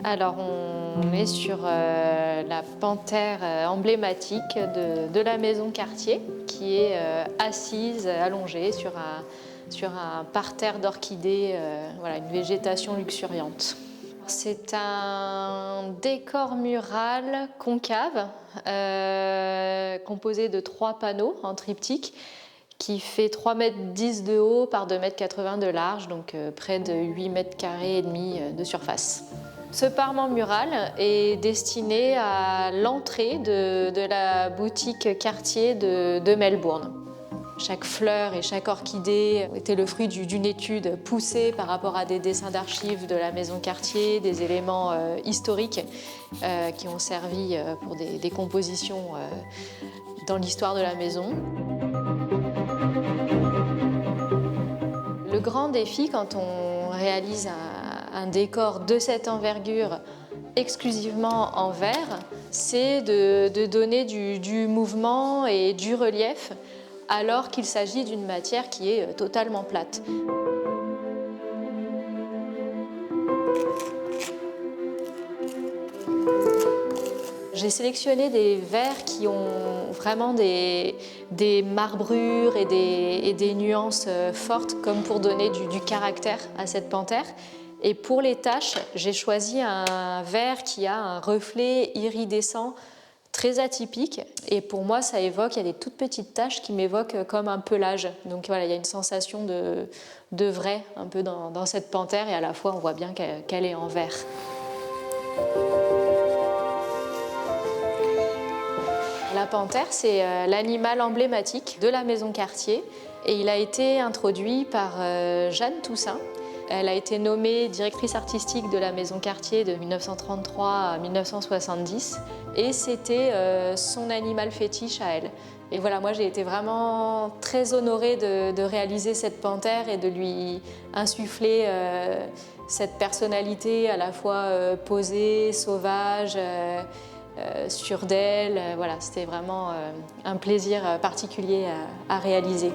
Alors, on est sur la panthère emblématique de la maison Cartier, qui est assise, allongée sur un parterre d'orchidées, voilà, une végétation luxuriante. C'est un décor mural concave, composé de 3 panneaux en triptyque, qui fait 3,10 m de haut par 2,80 m de large, donc près de 8,5 m de surface. Ce parement mural est destiné à l'entrée de la boutique Cartier de Melbourne. Chaque fleur et chaque orchidée était le fruit d'une étude poussée par rapport à des dessins d'archives de la maison Cartier, des éléments historiques qui ont servi pour des compositions dans l'histoire de la maison. Le grand défi quand on réalise un décor de cette envergure exclusivement en verre, c'est de donner du mouvement et du relief alors qu'il s'agit d'une matière qui est totalement plate. J'ai sélectionné des verres qui ont vraiment des marbrures et des nuances fortes, comme pour donner du caractère à cette panthère. Et pour les taches, j'ai choisi un verre qui a un reflet iridescent très atypique. Et pour moi, ça évoque, il y a des toutes petites taches qui m'évoquent comme un pelage. Donc voilà, il y a une sensation de vrai un peu dans cette panthère, et à la fois on voit bien qu'elle est en verre. La panthère, c'est l'animal emblématique de la maison Cartier, et il a été introduit par Jeanne Toussaint. Elle a été nommée directrice artistique de la maison Cartier de 1933 à 1970, et c'était son animal fétiche à elle. Et voilà, moi j'ai été vraiment très honorée de réaliser cette panthère et de lui insuffler cette personnalité à la fois posée, sauvage, sûre d'elle. Voilà, c'était vraiment un plaisir particulier à réaliser.